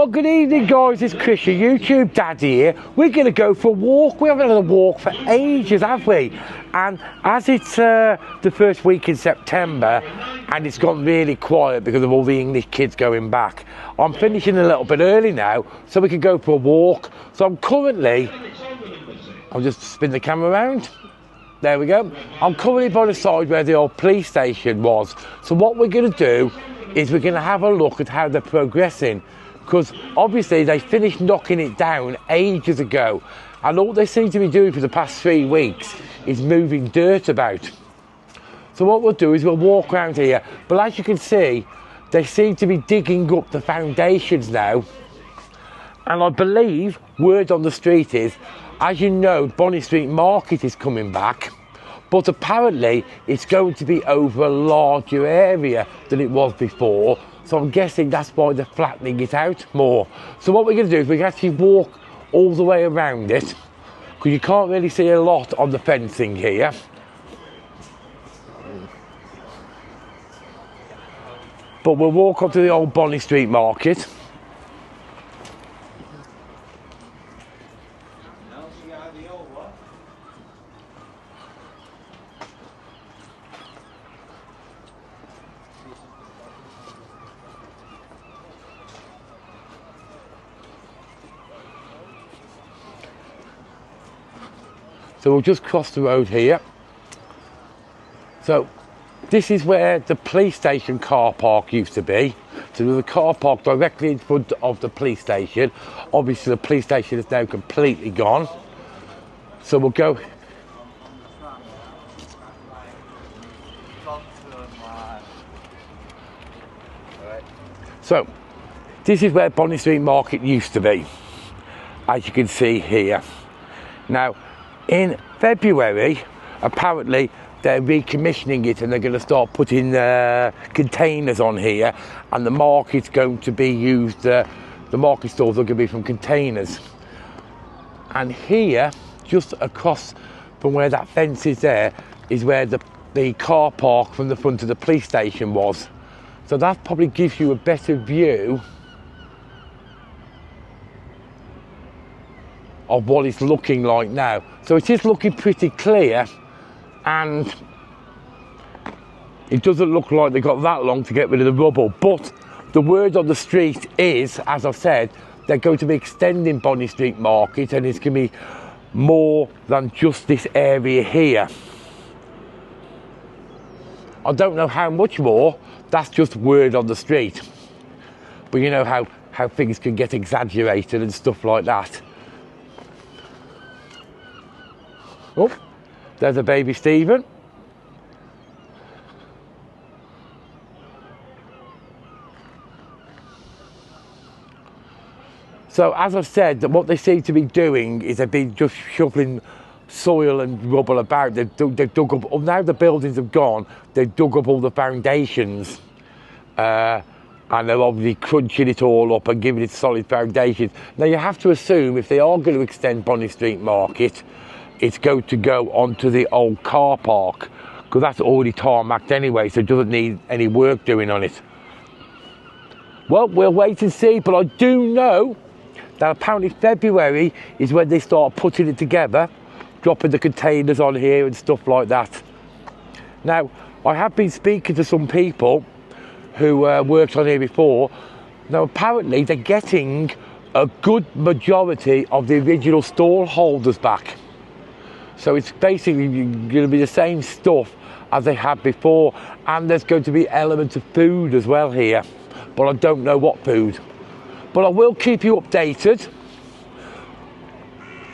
Well, good evening guys, it's Chris, your YouTube daddy here. We're going to go for a walk. We haven't had a walk for ages, have we? And as it's the first week in September and it's gone really quiet because of all the English kids going back, I'm finishing a little bit early now so we can go for a walk. So I'll just spin the camera around. There we go. I'm currently by the side where the old police station was. So what we're going to do is we're going to have a look at how they're progressing, because obviously they finished knocking it down ages ago, and all they seem to be doing for the past 3 weeks is moving dirt about. So what we'll do is we'll walk around here, but as you can see, they seem to be digging up the foundations now, and I believe word on the street is, as you know, Bonny Street Market is coming back, but apparently it's going to be over a larger area than it was before. So I'm guessing that's why they're flattening it out more. So what we're going to do is we can actually walk all the way around it, because you can't really see a lot on the fencing here. But we'll walk up to the old Bonny Street Market. So we'll just cross the road here. So this is where the police station car park used to be. So there's a car park directly in front of the police station. Obviously the police station is now completely gone. So we'll go. So this is where Bonny Street Market used to be, as you can see here. Now, in February, apparently they're recommissioning it and they're going to start putting containers on here, and the market's going to be used, the market stores are going to be from containers. And here, just across from where that fence is there, is where the car park from the front of the police station was. So that probably gives you a better view of what it's looking like now. So it is looking pretty clear, and it doesn't look like they got that long to get rid of the rubble. But the word on the street is, as I've said, they're going to be extending Bonny Street Market, and it's going to be more than just this area here. I don't know how much more, that's just word on the street. But you know how things can get exaggerated and stuff like that. Oh, there's a baby Stephen. So as I've said, what they seem to be doing is they've been just shoveling soil and rubble about. They've dug up, now the buildings have gone, they've dug up all the foundations. And they're obviously crunching it all up and giving it solid foundations. Now you have to assume if they are going to extend Bonny Street Market, it's going to go onto the old car park, because that's already tarmacked anyway, so it doesn't need any work doing on it. Well, we'll wait and see, but I do know that apparently February is when they start putting it together, dropping the containers on here and stuff like that. Now, I have been speaking to some people who worked on here before. Now, apparently they're getting a good majority of the original stall holders back. So it's basically going to be the same stuff as they had before, and there's going to be elements of food as well here, but I don't know what food. But I will keep you updated,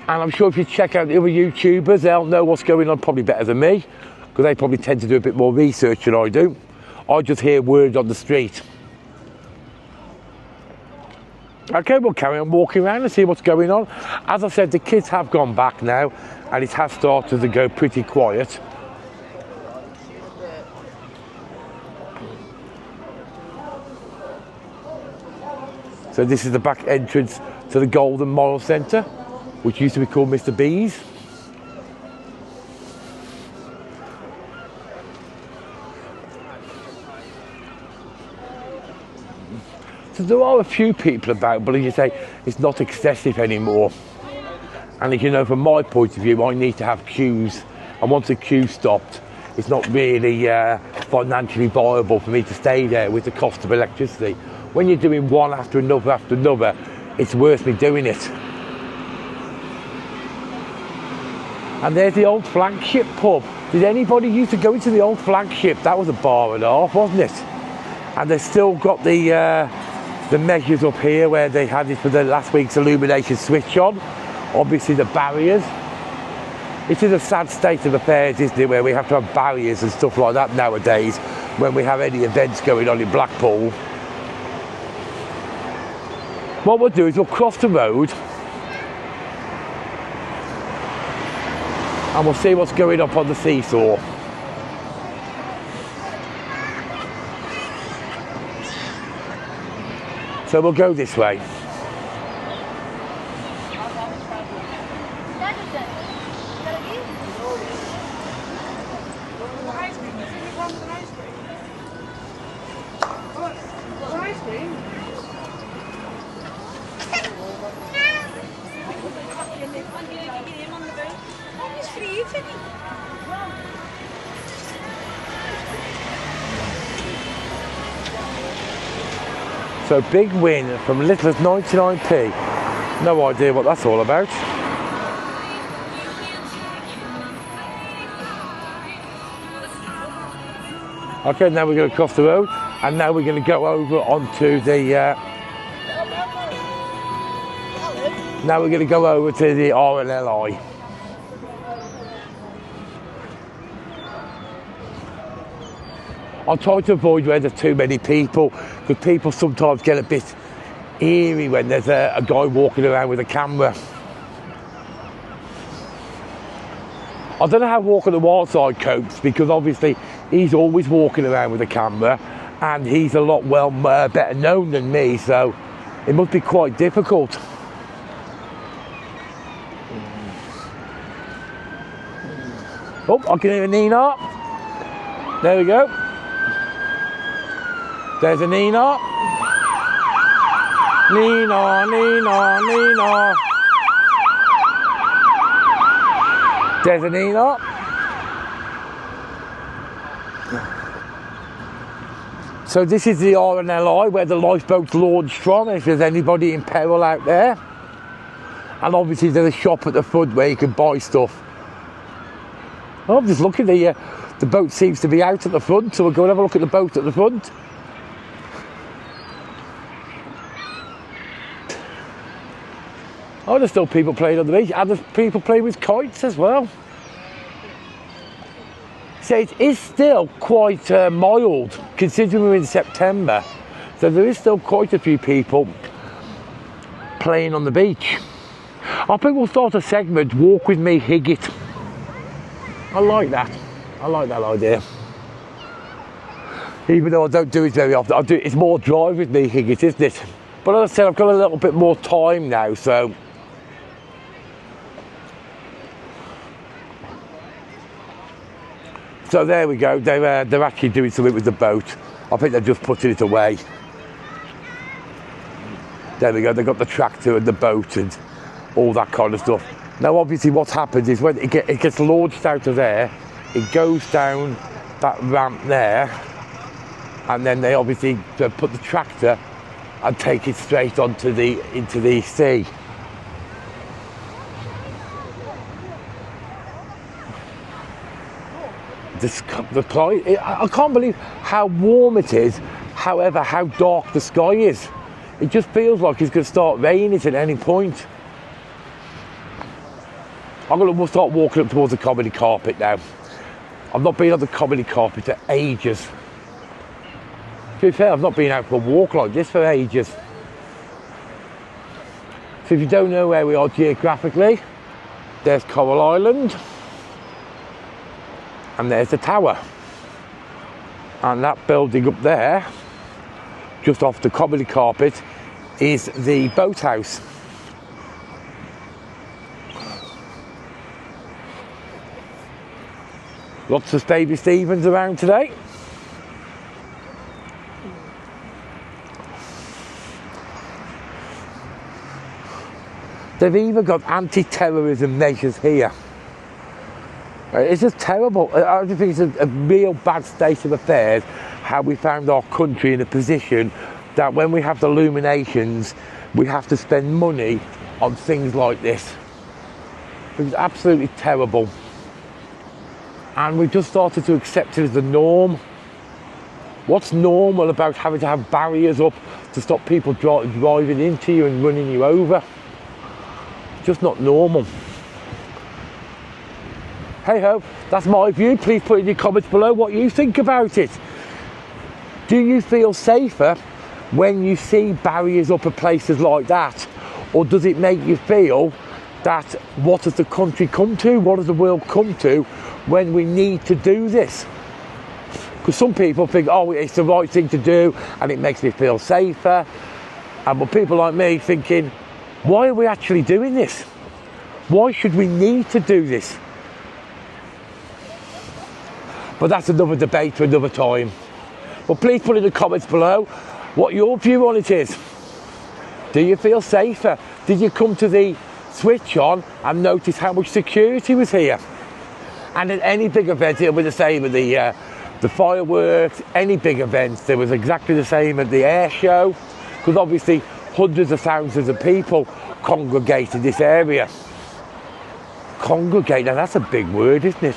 and I'm sure if you check out the other YouTubers, they'll know what's going on probably better than me, because they probably tend to do a bit more research than I do. I just hear word on the street. Okay, we'll carry on walking around and see what's going on. As I said, the kids have gone back now, and it has started to go pretty quiet. So this is the back entrance to the Golden Moral Centre, which used to be called Mr. B's. So there are a few people about, but as you say, it's not excessive anymore. And as you know, from my point of view, I need to have queues. And once a queue stopped, it's not really financially viable for me to stay there with the cost of electricity. When you're doing one after another, it's worth me doing it. And there's the old Flagship pub. Did anybody used to go into the old Flagship? That was a bar and a half, wasn't it? And they've still got the measures up here where they had it for the last week's illumination switch on. Obviously the barriers. It is a sad state of affairs, isn't it, where we have to have barriers and stuff like that nowadays when we have any events going on in Blackpool. What we'll do is we'll cross the road and we'll see what's going up on the seesaw. So we'll go this way. So big win from little as 99p. No idea what that's all about. Okay, now we're going to cross the road, and now we're going to go over onto the. Now we're going to go over to the RNLI. I'll try to avoid where there's too many people, because people sometimes get a bit eerie when there's a guy walking around with a camera. I don't know how Walk on the Wild Side copes, because obviously he's always walking around with a camera and he's a lot better known than me, so it must be quite difficult. Oh, I can hear a Nina. There we go. There's a Nina. Nina, Nina, Nina. There's a Nina. So this is the RNLI where the lifeboat's launched from, if there's anybody in peril out there. And obviously there's a shop at the front where you can buy stuff. Oh, I'm just looking, the boat seems to be out at the front, so we'll go and have a look at the boat at the front. Oh, there's still people playing on the beach, and there's people playing with kites as well. So it is still quite mild, considering we're in September. So there is still quite a few people playing on the beach. I think we'll start a segment, Walk With Me Higgitt. I like that. I like that idea. Even though I don't do it very often, it's more Drive With Me Higgitt, isn't it? But as I said, I've got a little bit more time now, so. So there we go, they're actually doing something with the boat. I think they're just putting it away. There we go, they've got the tractor and the boat and all that kind of stuff. Now obviously what happens is when it gets launched out of there, it goes down that ramp there, and then they obviously put the tractor and take it straight into the sea. I can't believe how warm it is, however how dark the sky is. It just feels like it's going to start raining at any point. We'll start walking up towards the comedy carpet now. I've not been on the comedy carpet for ages. To be fair, I've not been out for a walk like this for ages. So if you don't know where we are geographically, there's Coral Island. And there's the tower. And that building up there, just off the comedy carpet, is the boathouse. Lots of Baby Stephens around today. They've even got anti-terrorism measures here. It's just terrible. I just think it's a real bad state of affairs how we found our country in a position that when we have the illuminations, we have to spend money on things like this. It's absolutely terrible. And we've just started to accept it as the norm. What's normal about having to have barriers up to stop people driving into you and running you over? Just not normal. Hey ho, that's my view. Please put in your comments below what you think about it. Do you feel safer when you see barriers up at places like that? Or does it make you feel that what has the country come to? What has the world come to when we need to do this? Because some people think, oh, it's the right thing to do and it makes me feel safer. And but people like me thinking, why are we actually doing this? Why should we need to do this? But that's another debate for another time. But please put in the comments below what your view on it is. Do you feel safer? Did you come to the switch on and notice how much security was here? And at any big event, it'll be the same with the fireworks, any big events. There was exactly the same at the air show, because obviously hundreds of thousands of people congregate in this area. Congregate, now that's a big word, isn't it?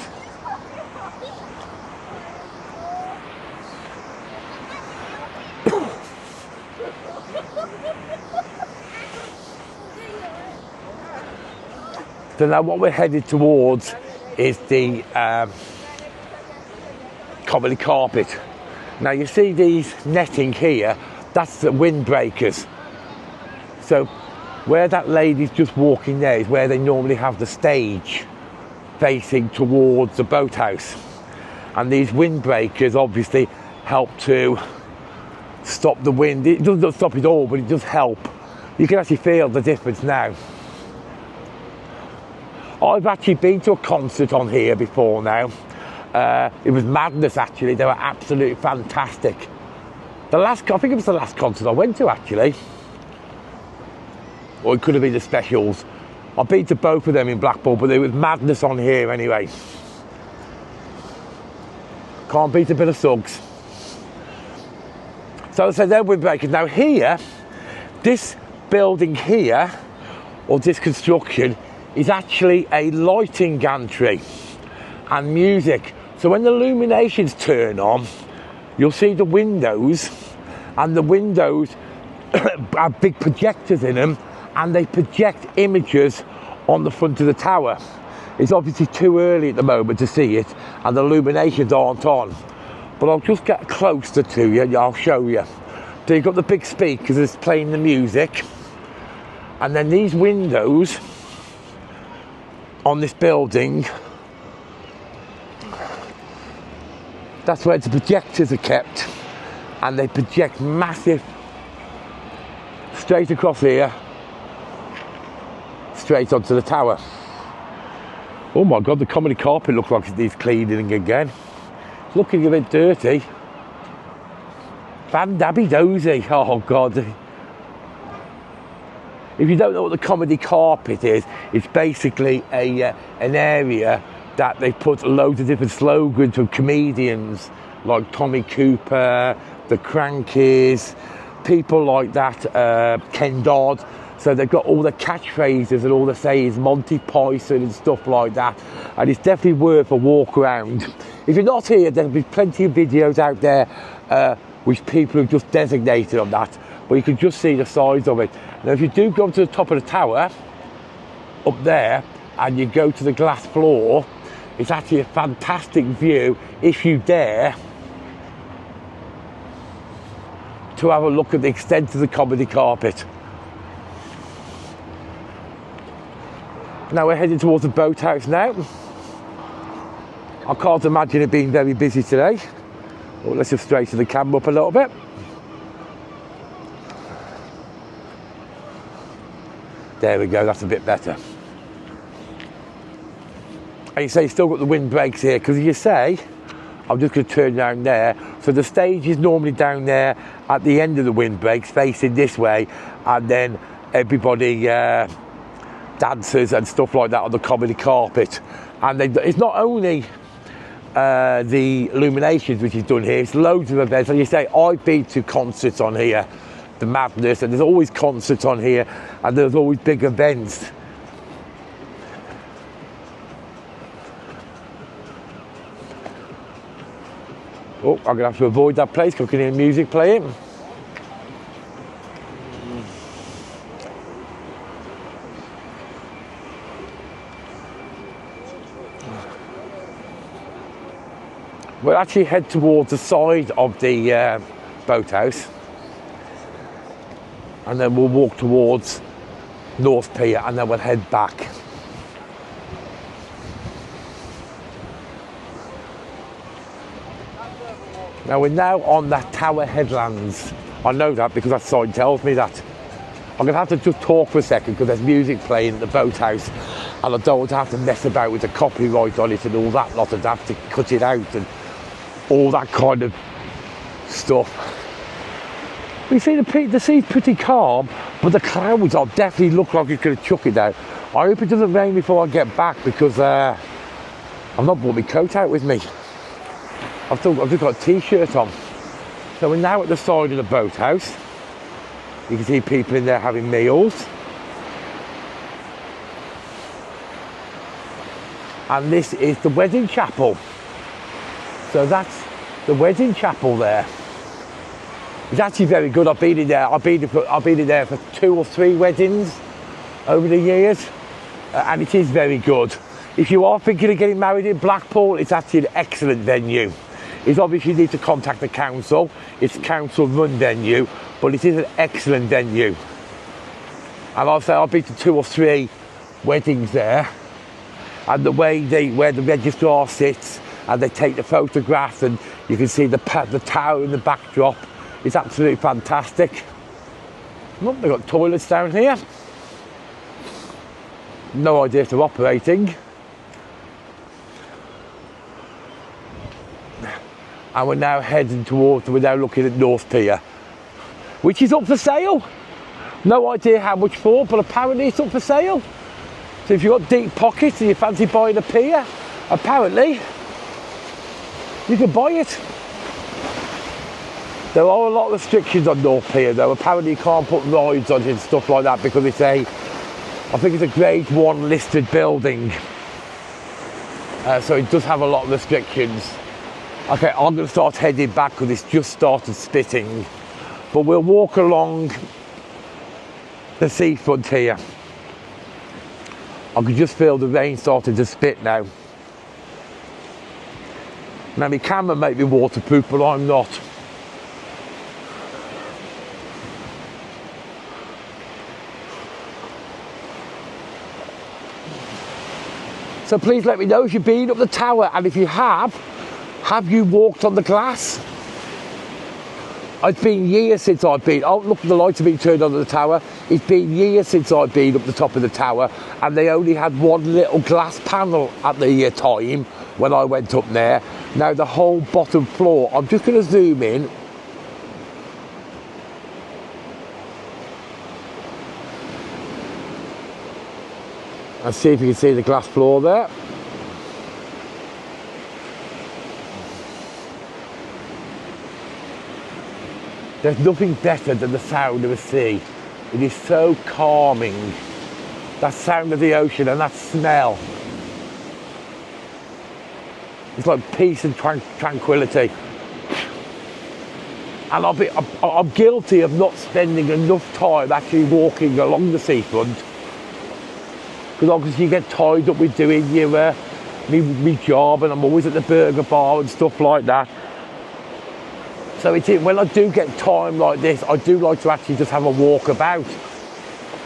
So now what we're headed towards is the comedy carpet. Now you see these netting here, that's the windbreakers. So where that lady's just walking there is where they normally have the stage facing towards the boathouse. And these windbreakers obviously help to stop the wind. It doesn't stop it all, but it does help. You can actually feel the difference now. I've actually been to a concert on here before now. It was madness actually, they were absolutely fantastic. I think it was the last concert I went to actually. Or it could have been the specials. I've been to both of them in Blackpool, but it was madness on here anyway. Can't beat a bit of Suggs. So they're windbreakers. Now here, this building here, or this construction, is actually a lighting gantry and music. So when the illuminations turn on, you'll see the windows, and the windows have big projectors in them, and they project images on the front of the tower. It's obviously too early at the moment to see it, and the illuminations aren't on. But I'll just get closer to you, I'll show you. So you've got the big speakers that's playing the music, and then these windows on this building, that's where the projectors are kept, and they project massive straight across here, straight onto the tower. Oh my god, the comedy carpet looks like it needs cleaning again. It's looking a bit dirty. Van Dabby Dozy, oh god. If you don't know what the comedy carpet is, it's basically an area that they put loads of different slogans from comedians like Tommy Cooper, the Crankies, people like that, Ken Dodd. So they've got all the catchphrases and all the sayings, Monty Python and stuff like that. And it's definitely worth a walk around. If you're not here, there'll be plenty of videos out there which people have just designated on that. But you can just see the size of it. Now if you do go to the top of the tower, up there, and you go to the glass floor, it's actually a fantastic view if you dare to have a look at the extent of the comedy carpet. Now we're heading towards the boathouse now. I can't imagine it being very busy today. Well, let's just straighten the camera up a little bit. There we go, that's a bit better. And you say you've still got the windbreaks here, because you say, I'm just going to turn down there. So the stage is normally down there at the end of the windbreaks, facing this way, and then everybody dancers and stuff like that on the comedy carpet. And it's not only the illuminations which is done here, it's loads of events. Like you say, I've been to concerts on here, the Madness, and there's always concerts on here, and there's always big events. Oh, I'm gonna have to avoid that place because I can hear music playing. We'll actually head towards the side of the boathouse, and then we'll walk towards North Pier, and then we'll head back. Now we're now on the Tower Headlands. I know that because that sign tells me that. I'm going to have to just talk for a second because there's music playing at the boathouse, and I don't want to have to mess about with the copyright on it and all that lot, and have to cut it out and all that kind of stuff. You see the sea's pretty calm, but the clouds are definitely look like it's going to chuck it down. I hope it doesn't rain before I get back because I've not brought my coat out with me. I've just got a t-shirt on. So we're now at the side of the boathouse. You can see people in there having meals. And this is the wedding chapel. So that's the wedding chapel there. It's actually very good. I've been in there. I've been in there for 2 or 3 weddings over the years, and it is very good. If you are thinking of getting married in Blackpool, it's actually an excellent venue. It's obviously you need to contact the council. It's council-run venue, but it is an excellent venue. And I'll say I've been to 2 or 3 weddings there, and the way where the registrar sits, and they take the photographs, and you can see the tower in the backdrop. It's absolutely fantastic. Look, they've got toilets down here. No idea if they're operating. And we're now looking at North Pier, which is up for sale. No idea how much for, but apparently it's up for sale. So if you've got deep pockets and you fancy buying a pier, apparently you can buy it. There are a lot of restrictions on North Pier though. Apparently you can't put rides on it and stuff like that because it's I think it's a grade 1 listed building. So it does have a lot of restrictions. Okay, I'm going to start heading back because it's just started spitting. But we'll walk along the seafront here. I can just feel the rain starting to spit now. Now my camera may be waterproof, but I'm not. So please let me know if you've been up the tower, and if you have you walked on the glass? It's been years since I've been. Oh, look, the lights have been turned on at the tower. It's been years since I've been up the top of the tower, and they only had one little glass panel at the time when I went up there. Now the whole bottom floor, I'm just going to zoom in. And see if you can see the glass floor there. There's nothing better than the sound of the sea. It is so calming. That sound of the ocean and that smell. It's like peace and tranquility. And I'm guilty of not spending enough time actually walking along the seafront. Because obviously you get tied up with doing your me job, and I'm always at the burger bar and stuff like that. So when I do get time like this, I do like to actually just have a walk about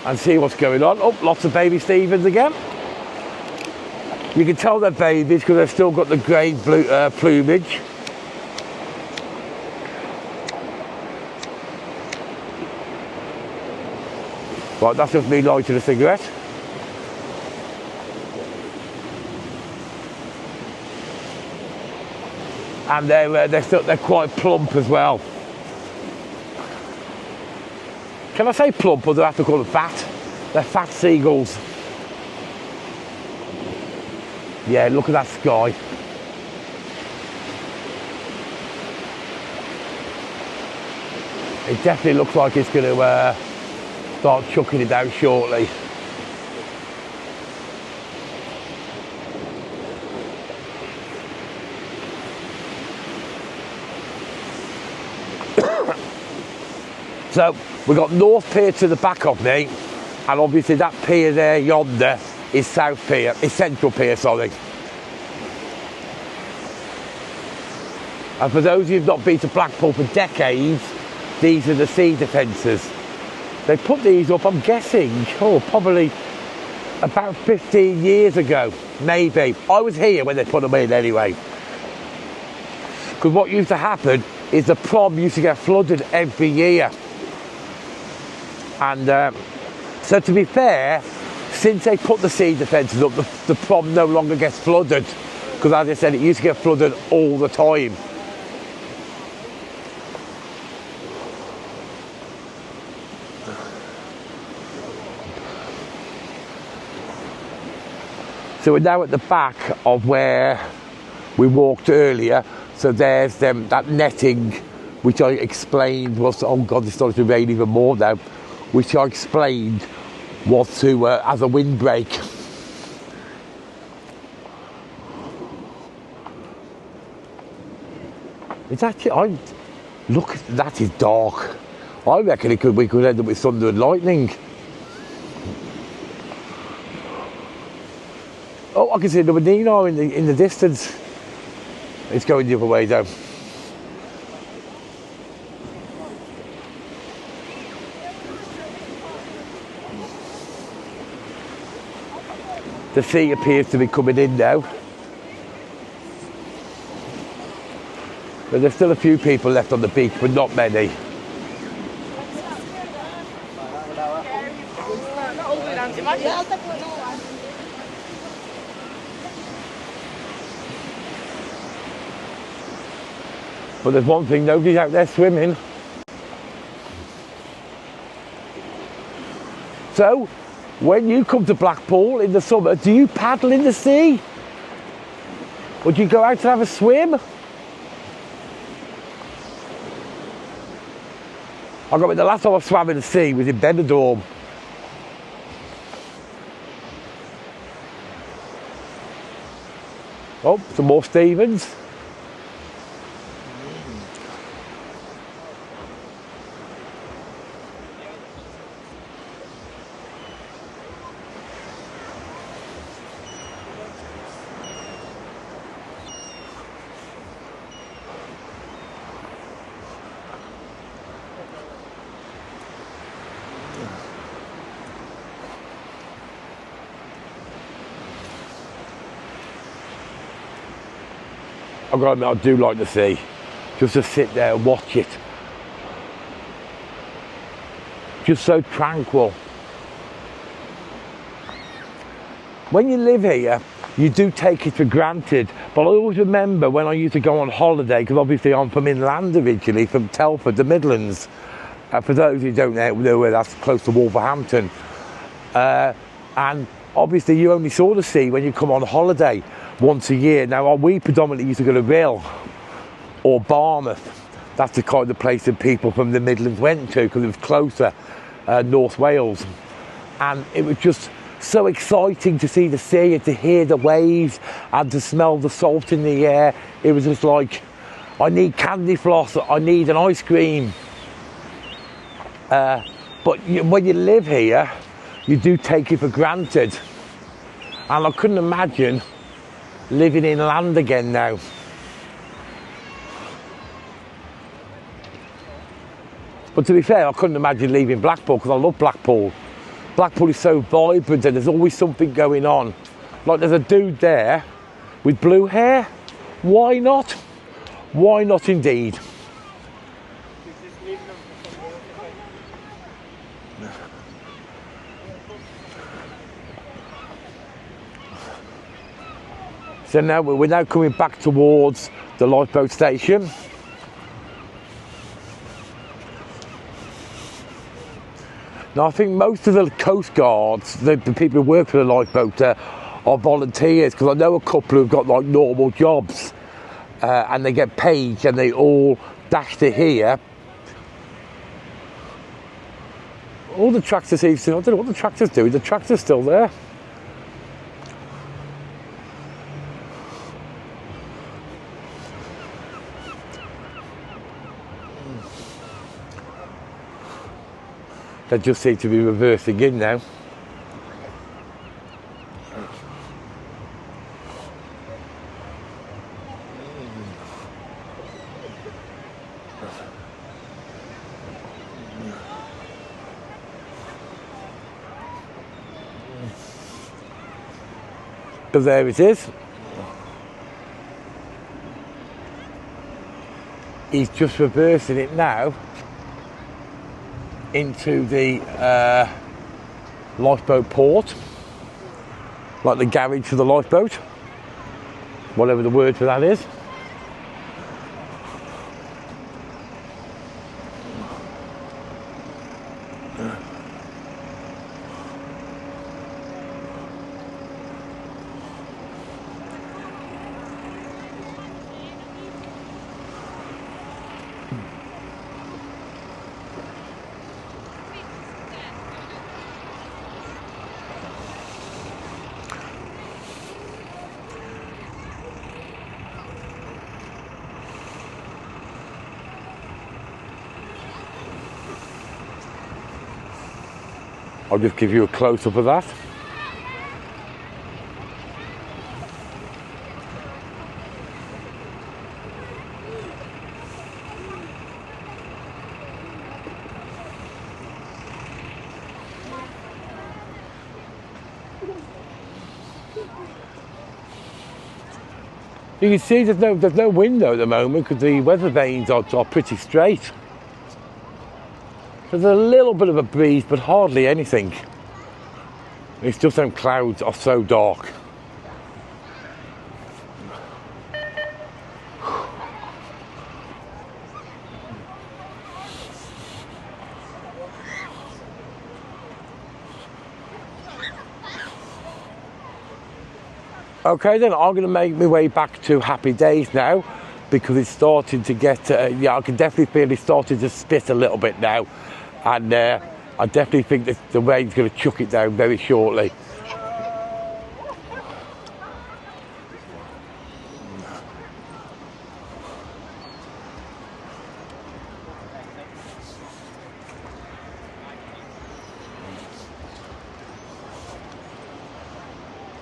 and see what's going on. Oh, lots of baby Stephens again. You can tell they're babies because they've still got the grey plumage. Right, that's just me lighting a cigarette. And they're quite plump as well. Can I say plump, or do I have to call them fat? They're fat seagulls. Yeah, look at that sky. It definitely looks like it's going to start chucking it down shortly. So we've got North Pier to the back of me, and obviously that pier there yonder is South Pier, is Central Pier, sorry. And for those of you who've not been to Blackpool for decades, these are the sea defences. They put these up, I'm guessing, probably about 15 years ago, maybe. I was here when they put them in anyway. Because what used to happen is the prom used to get flooded every year. And so to be fair, since they put the sea defences up, the prom no longer gets flooded. Because as I said, it used to get flooded all the time. So we're now at the back of where we walked earlier. So there's that netting, which I explained was, oh God, it's starting to rain even more now, which I explained was to as a windbreak. It's actually, look, that is dark. I reckon we could end up with thunder and lightning. Oh, I can see another Nino in the distance. It's going the other way though. The sea appears to be coming in now. But there's still a few people left on the beach, but not many. But there's one thing, nobody's out there swimming. So, when you come to Blackpool in the summer, do you paddle in the sea? Or do you go out to have a swim? The last time I swam in the sea was in Benidorm. Oh, some more Stevens. I've got to admit, I do like the sea. Just to sit there and watch it. Just so tranquil. When you live here, you do take it for granted. But I always remember when I used to go on holiday, because obviously I'm from inland originally, from Telford, the Midlands. For those who don't know where that's close to Wolverhampton. And obviously you only saw the sea when you come on holiday once a year. Now we predominantly used to go to Rhyl or Barmouth. That's the kind of place that people from the Midlands went to because it was closer, North Wales. And it was just so exciting to see the sea and to hear the waves and to smell the salt in the air. It was just like, I need candy floss, I need an ice cream. But when you live here, you do take it for granted. And I couldn't imagine living inland again now. But to be fair, I couldn't imagine leaving Blackpool because I love Blackpool. Blackpool is so vibrant and there's always something going on. Like there's a dude there with blue hair. Why not? Why not indeed? So now we're now coming back towards the lifeboat station. Now I think most of the coast guards, the people who work for the lifeboat, are volunteers, because I know a couple who've got like normal jobs and they get paid and they all dash to here. All the tractors seem to, I don't know what the tractor's doing, the tractor's still there. They just seem to be reversing in now. But there it is. He's just reversing it now into the lifeboat port, like the garage for the lifeboat, whatever the word for that is. I'll just give you a close-up of that. You can see there's no window at the moment because the weather vanes are pretty straight. There's a little bit of a breeze, but hardly anything. It's just them clouds are so dark. Okay then, I'm going to make my way back to Happy Days now because it's starting to get, yeah, I can definitely feel it's starting to spit a little bit now. And I definitely think that the rain's going to chuck it down very shortly.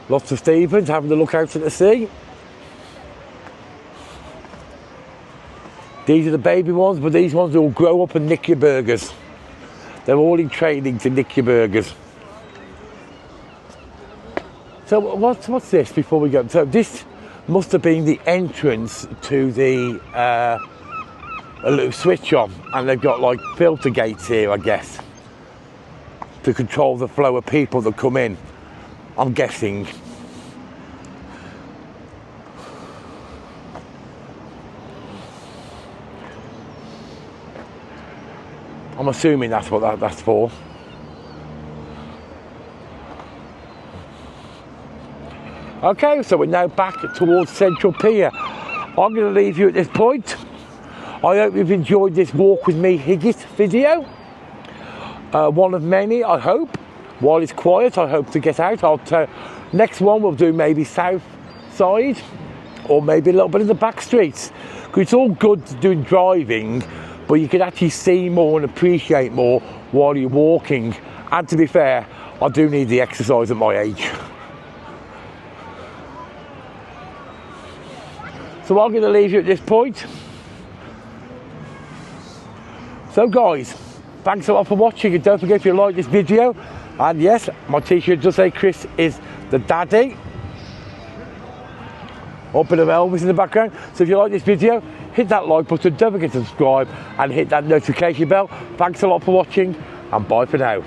Lots of Stephens having a look out at the sea. These are the baby ones, but these ones will grow up and nick your burgers. They're all in training to nick your burgers. So what's this before we go? So this must have been the entrance to the a little switch on, and they've got like filter gates here, I guess, to control the flow of people that come in, I'm guessing. I'm assuming that's what that's for. Okay, so we're now back towards Central Pier. I'm going to leave you at this point. I hope you've enjoyed this walk with me Higgitt video. One of many, I hope. While it's quiet, I hope to get out. Next one we'll do maybe south side, or maybe a little bit of the back streets. Because it's all good doing driving, but you can actually see more and appreciate more while you're walking. And to be fair, I do need the exercise at my age. So I'm going to leave you at this point. So guys, thanks a lot for watching, and don't forget if you like this video, and yes, my t-shirt does say Chris is the daddy. A bit of Elvis in the background. So if you like this video, hit that like button, don't forget to subscribe and hit that notification bell. Thanks a lot for watching, and bye for now.